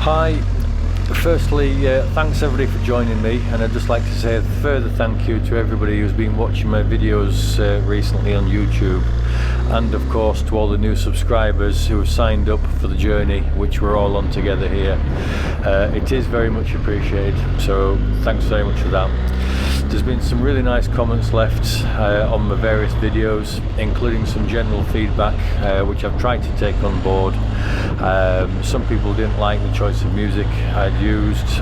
Hi, firstly thanks everybody for joining me, and I'd just like to say a further thank you to everybody who's been watching my videos recently on YouTube, and of course to all the new subscribers who have signed up for the journey which we're all on together here. It is very much appreciated, so thanks very much for that. There's been some really nice comments left on my various videos, including some general feedback which I've tried to take on board. Some people didn't like the choice of music I'd used,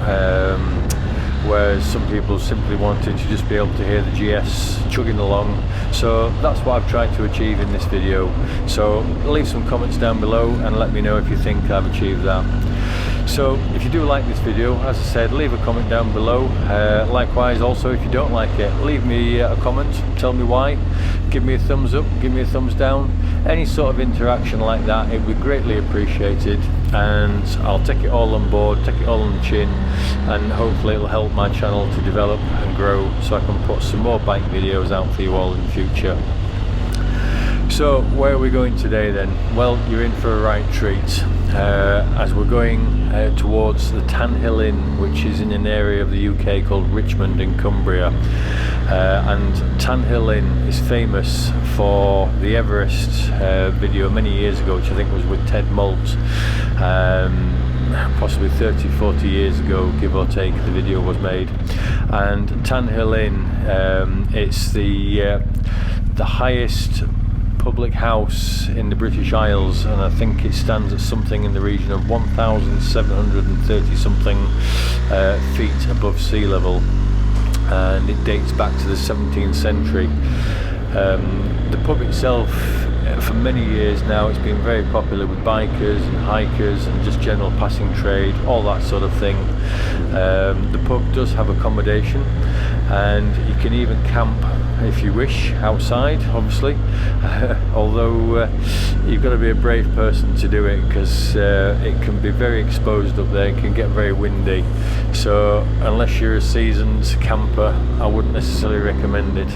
whereas some people simply wanted to just be able to hear the GS chugging along. So that's what I've tried to achieve in this video. So leave some comments down below and let me know if you think I've achieved that. So if you do like this video, as I said, leave a comment down below. Likewise, also if you don't like it, leave me a comment, tell me why, give me a thumbs up, give me a thumbs down. Any sort of interaction like that, it would be greatly appreciated, and I'll take it all on board, take it all on the chin, and hopefully it'll help my channel to develop and grow so I can put some more bike videos out for you all in the future. So where are we going today then? Well, you're in for a right treat as we're going towards the Tan Hill Inn, which is in an area of the UK called Richmond in Cumbria. And Tan Hill Inn is famous for the Everest video many years ago, which I think was with Ted Moult. Possibly 30-40 years ago, give or take, the video was made. And Tan Hill Inn, it's the highest public house in the British Isles, and I think it stands at something in the region of 1,730 something feet above sea level, and it dates back to the 17th century. The pub itself, for many years now, it's been very popular with bikers and hikers and just general passing trade, all that sort of thing. The pub does have accommodation, and you can even camp if you wish outside, obviously, although you've got to be a brave person to do it, because it can be very exposed up there, it can get very windy, so unless you're a seasoned camper I wouldn't necessarily recommend it.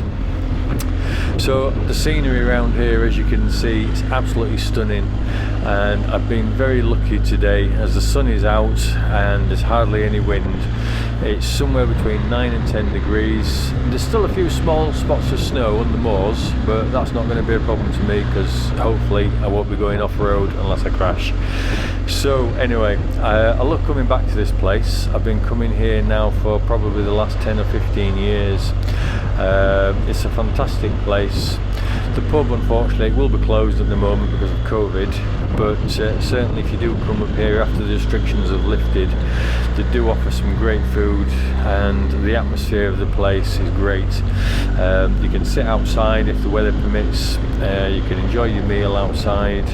So the scenery around here, as you can see, it's absolutely stunning, and I've been very lucky today as the sun is out and there's hardly any wind. It's somewhere between 9 and 10 degrees. There's still a few small spots of snow on the moors, but that's not going to be a problem to me, because hopefully I won't be going off-road unless I crash. So anyway, I love coming back to this place. I've been coming here now for probably the last 10 or 15 years. It's a fantastic place. The pub, unfortunately, will be closed at the moment because of COVID, but certainly if you do come up here after the restrictions have lifted, they do offer some great food, and the atmosphere of the place is great. You can sit outside if the weather permits, you can enjoy your meal outside.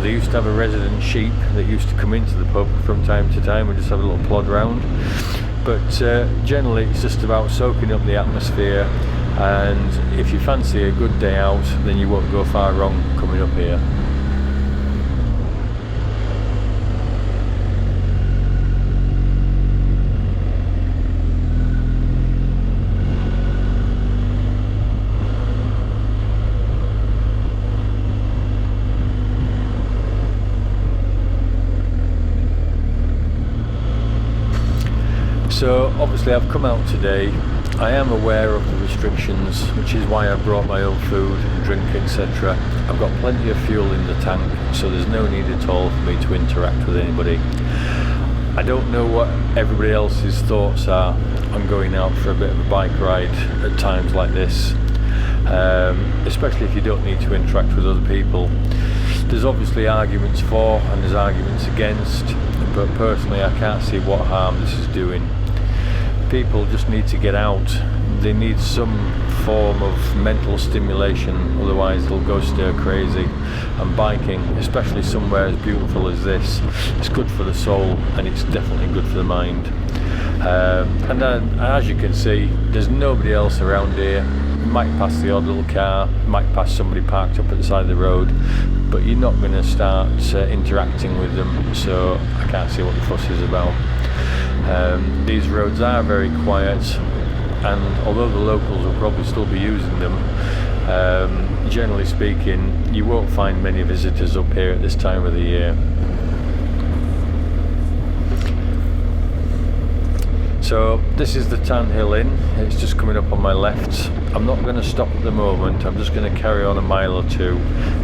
They used to have a resident sheep that used to come into the pub from time to time and just have a little plod round, but generally it's just about soaking up the atmosphere, and if you fancy a good day out, then you won't go far wrong coming up here. So obviously I've come out today. I am aware of the restrictions, which is why I brought my own food and drink, etc. I've got plenty of fuel in the tank, so there's no need at all for me to interact with anybody. I don't know what everybody else's thoughts are on going out for a bit of a bike ride at times like this, especially if you don't need to interact with other people. There's obviously arguments for and there's arguments against, but personally I can't see what harm this is doing. People just need to get out. They need some form of mental stimulation, otherwise they'll go stir crazy. And biking, especially somewhere as beautiful as this, it's good for the soul, and it's definitely good for the mind. And then, as you can see, there's nobody else around here. You might pass the odd little car, might pass somebody parked up at the side of the road, but you're not going to start interacting with them, so I can't see what the fuss is about. These roads are very quiet, and although the locals will probably still be using them, generally speaking, you won't find many visitors up here at this time of the year. So this is the Tan Hill Inn. It's just coming up on my left. I'm not going to stop at the moment. I'm just going to carry on a mile or two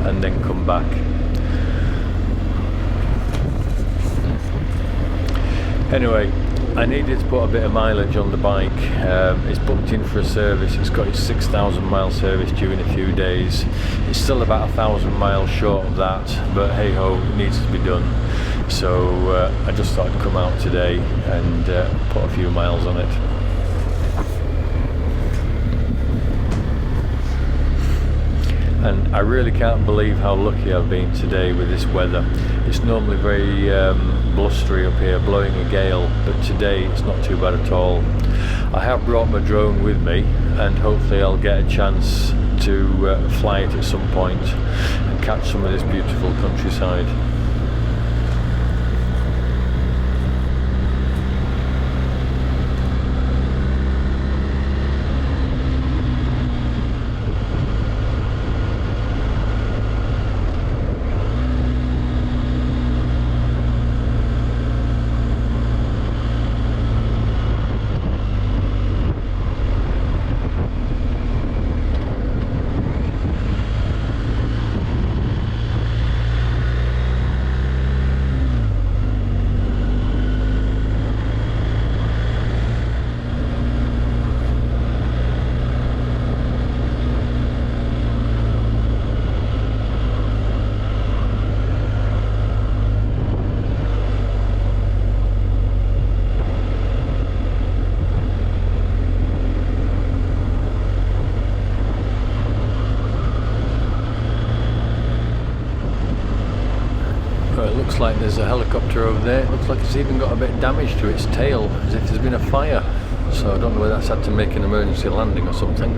and then come back. Anyway, I needed to put a bit of mileage on the bike. It's booked in for a service. It's got its 6,000 mile service due in a few days. It's still about 1,000 miles short of that, but hey ho, it needs to be done. So I just thought I'd come out today and put a few miles on it. And I really can't believe how lucky I've been today with this weather. It's normally very blustery up here, blowing a gale, but today it's not too bad at all. I have brought my drone with me and hopefully I'll get a chance to fly it at some point and catch some of this beautiful countryside. It looks like there's a helicopter over there. It looks like it's even got a bit of damage to its tail, as if there's been a fire. So I don't know whether that's had to make an emergency landing or something.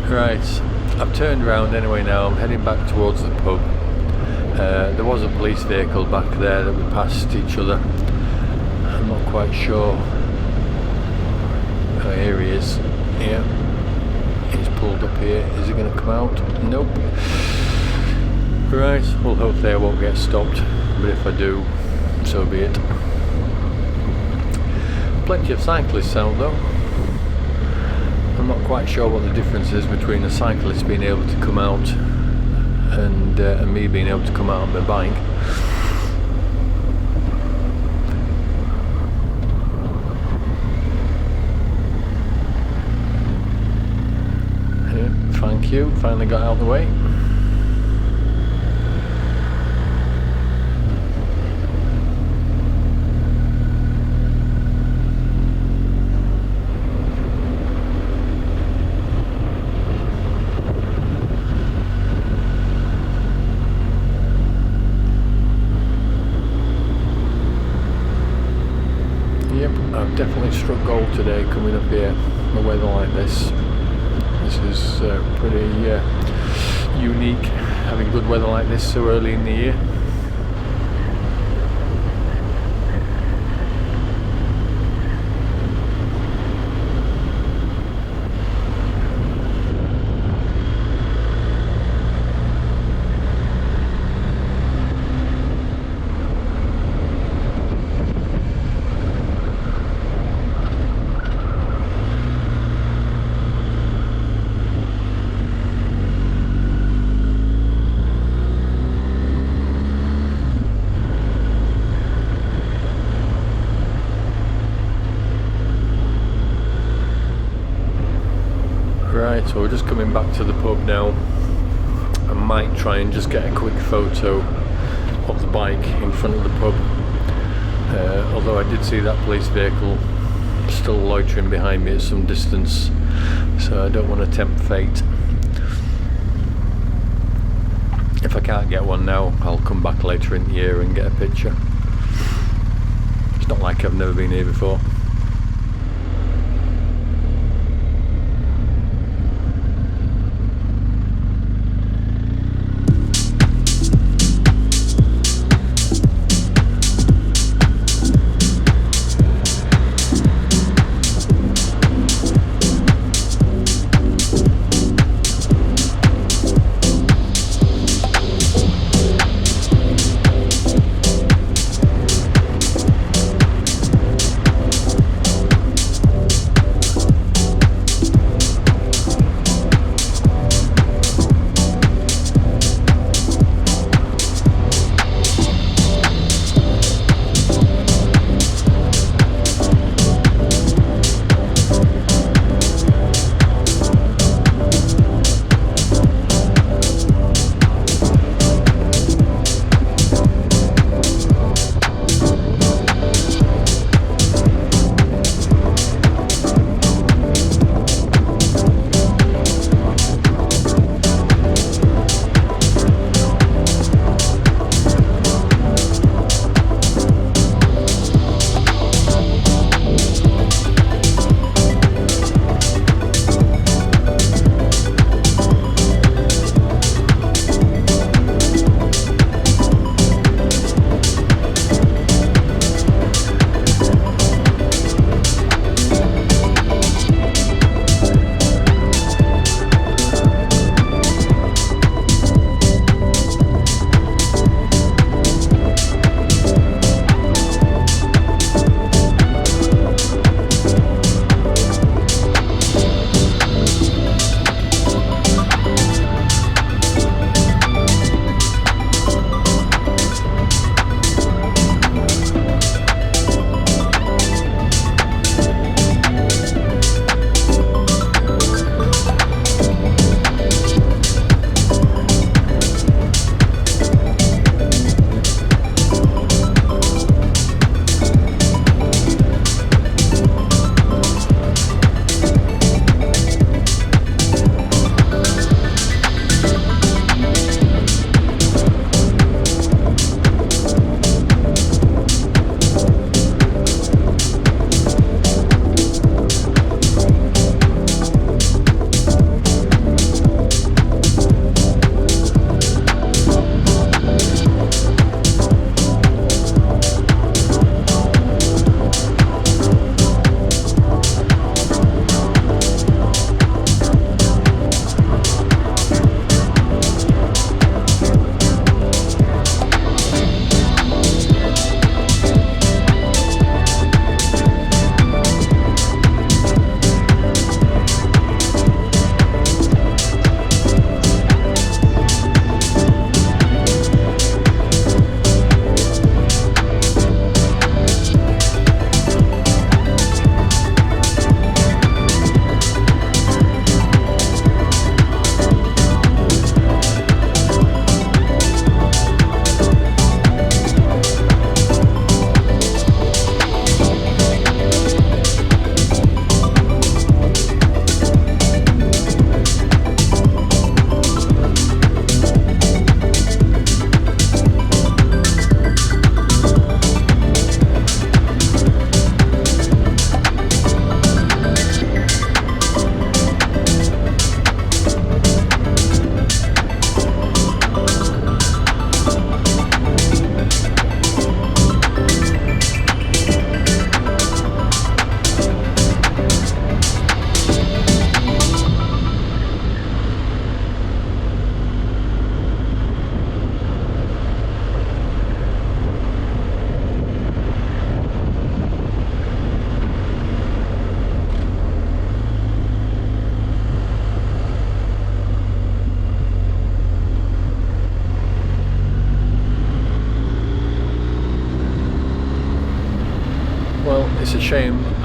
Right, I've turned around anyway now. I'm heading back towards the pub. There was a police vehicle back there that we passed each other. I'm not quite sure. Oh, here he is. Yeah. He's pulled up here. Is he going to come out? Nope. Right, well hopefully I won't get stopped, but if I do, so be it. Plenty of cyclists out though. I'm not quite sure what the difference is between a cyclist being able to come out and me being able to come out on my bike. Thank you, finally got out of the way. Yep, I've definitely struck gold today coming up here in a weather like this. This is pretty unique, having good weather like this so early in the year. Right, so we're just coming back to the pub now. I might try and just get a quick photo of the bike in front of the pub. Although I did see that police vehicle still loitering behind me at some distance, so I don't want to tempt fate. If I can't get one now, I'll come back later in the year and get a picture. It's not like I've never been here before.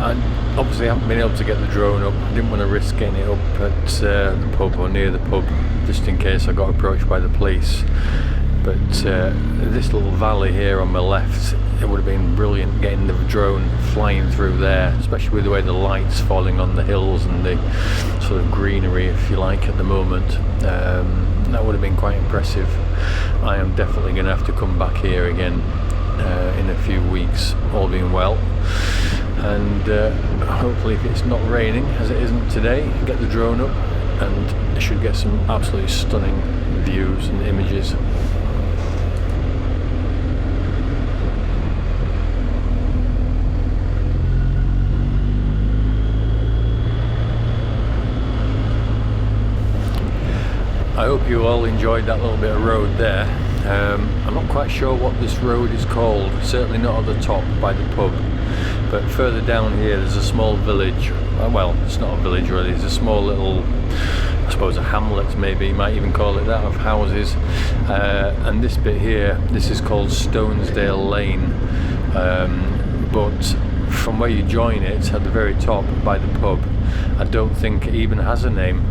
I obviously haven't been able to get the drone up. I didn't want to risk getting it up at the pub or near the pub, just in case I got approached by the police. But this little valley here on my left, it would have been brilliant getting the drone flying through there, especially with the way the light's falling on the hills and the sort of greenery, if you like, at the moment. That would have been quite impressive. I am definitely going to have to come back here again in a few weeks, all being well. And hopefully, if it's not raining, as it isn't today, get the drone up and I should get some absolutely stunning views and images. I hope you all enjoyed that little bit of road there. I'm not quite sure what this road is called, certainly not at the top by the pub, but further down here there's a small village. Well, it's not a village really, it's a small little, I suppose a hamlet maybe, you might even call it that, of houses. And this bit here, this is called Stonesdale Lane, but from where you join it at the very top by the pub, I don't think it even has a name.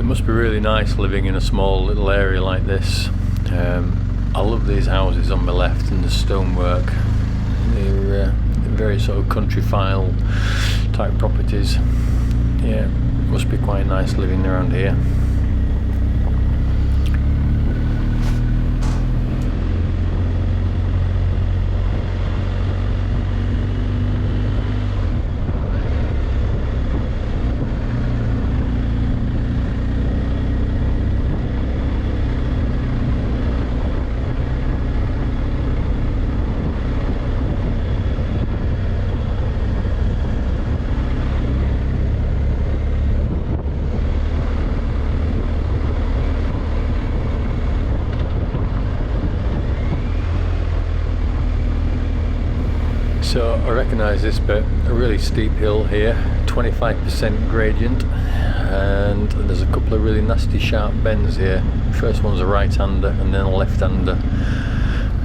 Must be really nice living in a small little area like this. I love these houses on my left and the stonework. They're very sort of country-file type properties. Yeah, must be quite nice living around here. So I recognise this bit, a really steep hill here, 25% gradient, and there's a couple of really nasty sharp bends here. First one's a right-hander and then a left-hander,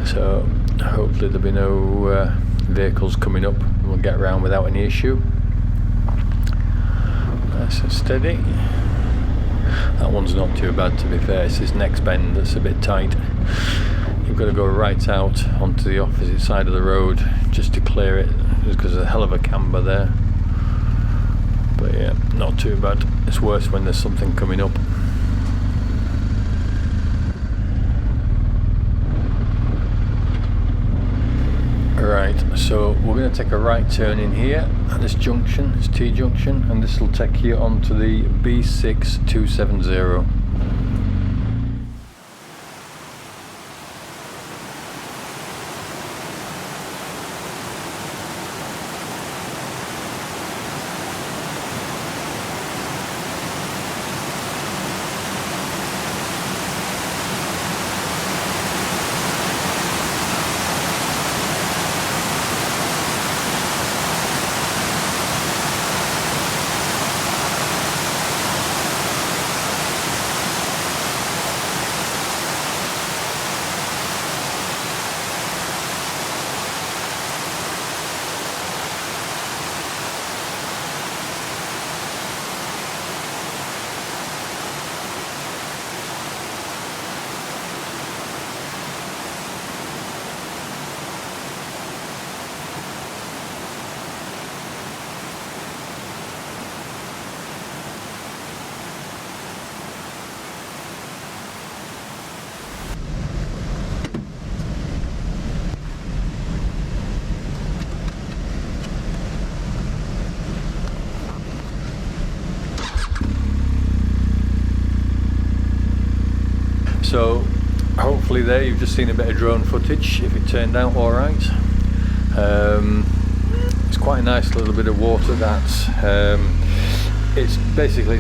so hopefully there'll be no vehicles coming up and we'll get around without any issue. Nice and steady. That one's not too bad, to be fair. It's this next bend that's a bit tight. You've got to go right out onto the opposite side of the road just to clear it, just because there's a hell of a camber there. But yeah, not too bad. It's worse when there's something coming up. Right, so we're going to take a right turn in here at this junction, this T-junction, and this will take you onto the B6270. So hopefully there you've just seen a bit of drone footage, if it turned out alright. It's quite a nice little bit of water that's it's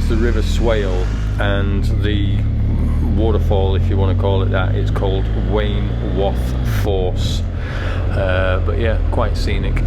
the River Swale, and the waterfall, if you want to call it that, it's called Waterfall. But yeah, quite scenic.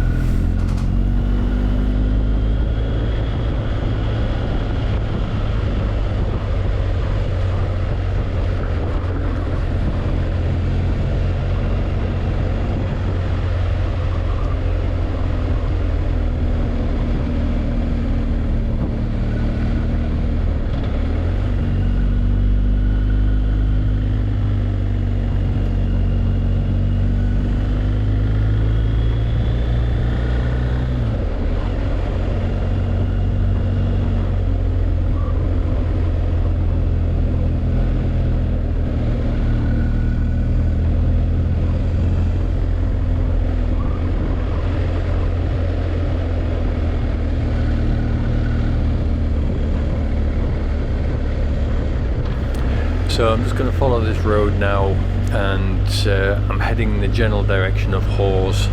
So I'm just going to follow this road now, and I'm heading in the general direction of Hawes.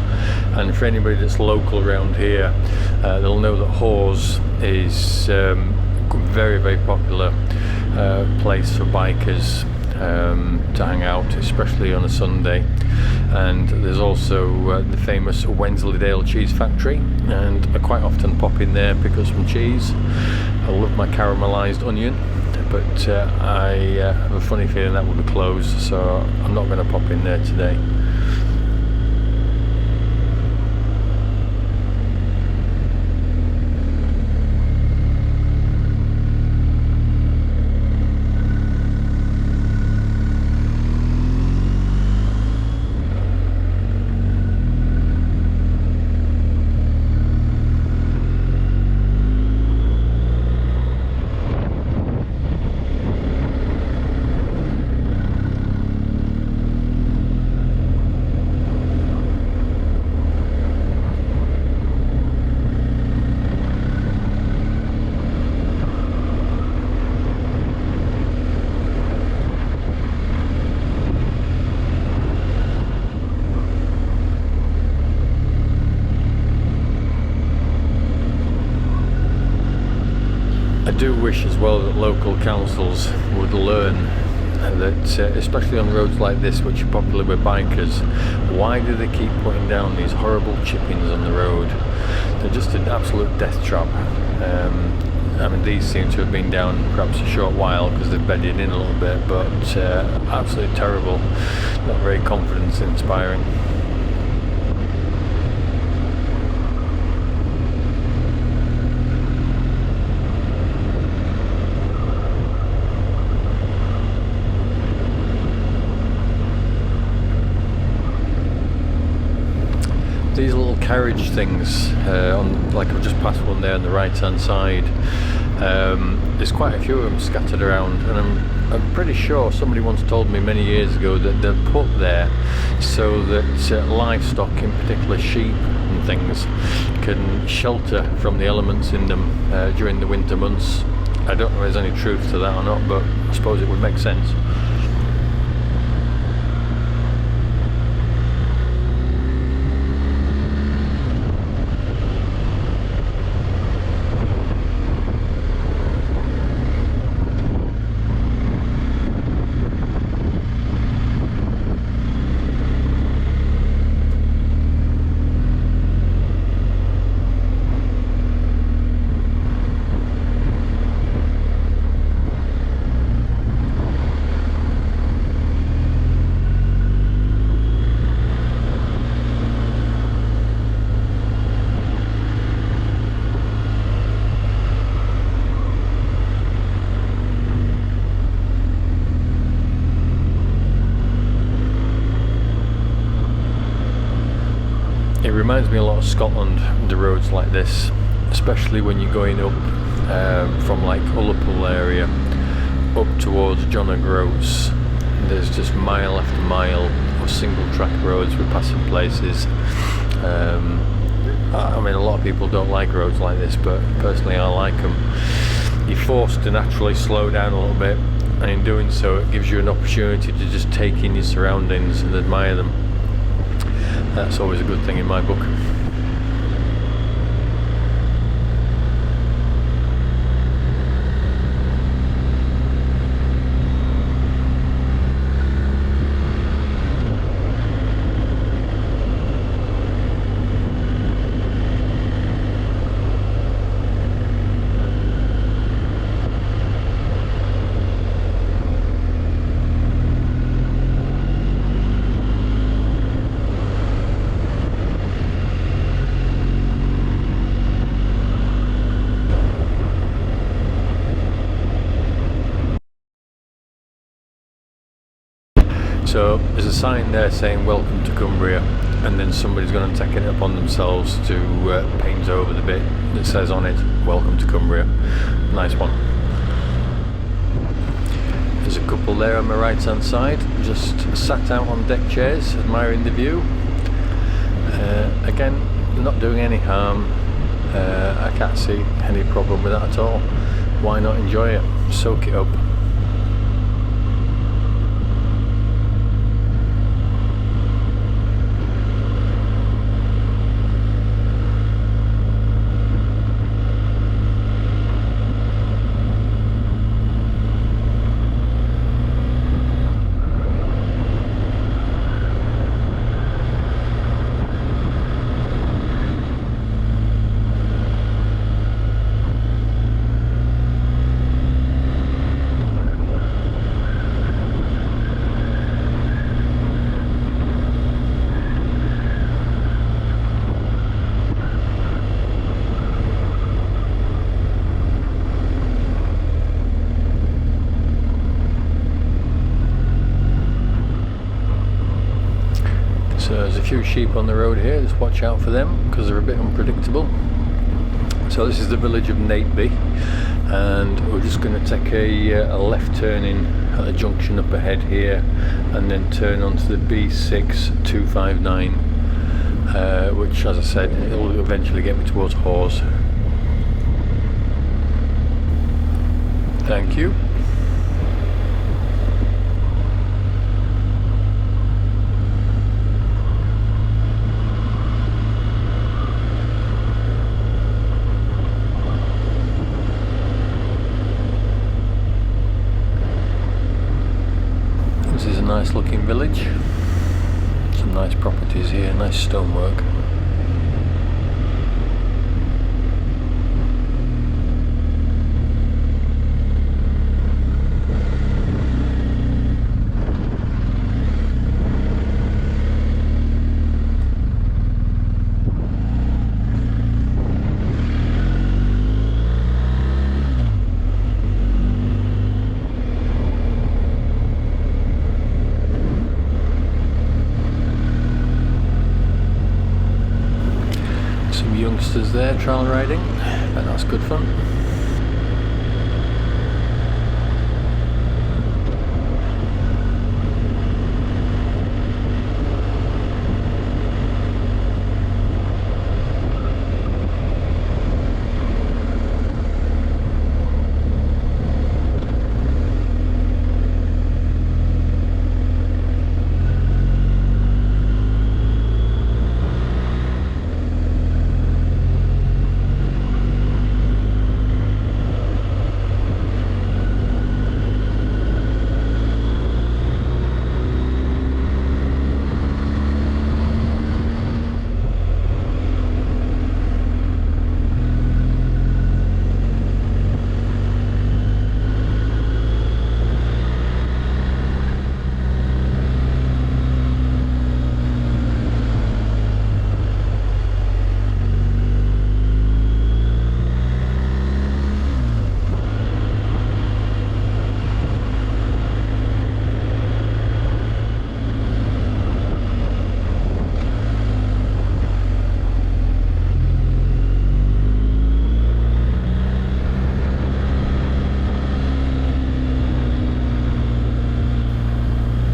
And for anybody that's local around here, they'll know that Hawes is a very, very popular place for bikers to hang out, especially on a Sunday. And there's also the famous Wensleydale cheese factory, and I quite often pop in there and pick up some cheese. I love my caramelised onion, but I have a funny feeling that will be closed, so I'm not going to pop in there today. I do wish as well that local councils would learn that, especially on roads like this which are popular with bikers, why do they keep putting down these horrible chippings on the road? They're just an absolute death trap. I mean, these seem to have been down perhaps a short while because they've bedded in a little bit, but absolutely terrible, not very confidence inspiring. These little carriage things, like I've just passed one there on the right hand side, there's quite a few of them scattered around, and I'm pretty sure somebody once told me many years ago that they're put there so that livestock, in particular sheep and things, can shelter from the elements in them during the winter months. I don't know if there's any truth to that or not, but I suppose it would make sense. It reminds me a lot of Scotland, the roads like this, especially when you're going up from like Ullapool area up towards John O'Groats. There's just mile after mile of single track roads with passing places. I mean, a lot of people don't like roads like this, but personally I like them. You're forced to naturally slow down a little bit, and in doing so it gives you an opportunity to just take in your surroundings and admire them. That's always a good thing in my book. So there's a sign there saying welcome to Cumbria, and then somebody's going to take it upon themselves to paint over the bit that says on it welcome to Cumbria. Nice one. There's a couple there on my right hand side, just sat out on deck chairs admiring the view. Again, not doing any harm. I can't see any problem with that at all. Why not enjoy it, soak it up. few sheep on the road here, just watch out for them because they're a bit unpredictable. So this is the village of Nateby, and we're just going to take a left turn in at the junction up ahead here, and then turn onto the B6 259, which, as I said, it'll eventually get me towards Hawes. Thank you. This is a nice looking village. Some nice properties here, nice stonework. Youngsters there trial riding, and that's good fun.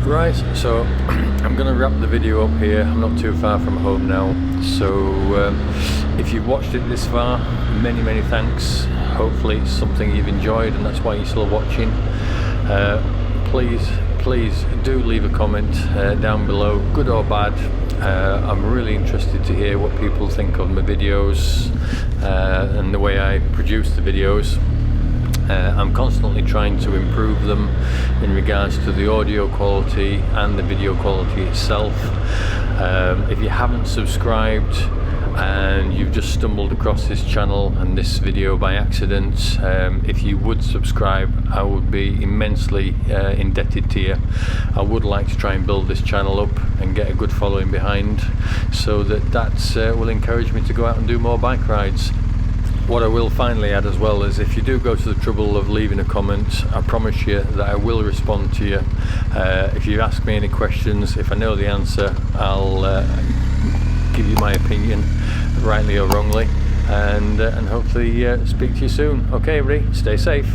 Right, so I'm going to wrap the video up here. I'm not too far from home now, so if you've watched it this far, many thanks. Hopefully it's something you've enjoyed and that's why you're still watching. Please do leave a comment down below, good or bad. I'm really interested to hear what people think of my videos and the way I produce the videos. I'm constantly trying to improve them in regards to the audio quality and the video quality itself. If you haven't subscribed and you've just stumbled across this channel and this video by accident, if you would subscribe, I would be immensely indebted to you. I would like to try and build this channel up and get a good following behind, so that will encourage me to go out and do more bike rides. What I will finally add as well is, if you do go to the trouble of leaving a comment, I promise you that I will respond to you. If you ask me any questions, if I know the answer, I'll give you my opinion, rightly or wrongly, and hopefully speak to you soon. Okay everybody, stay safe.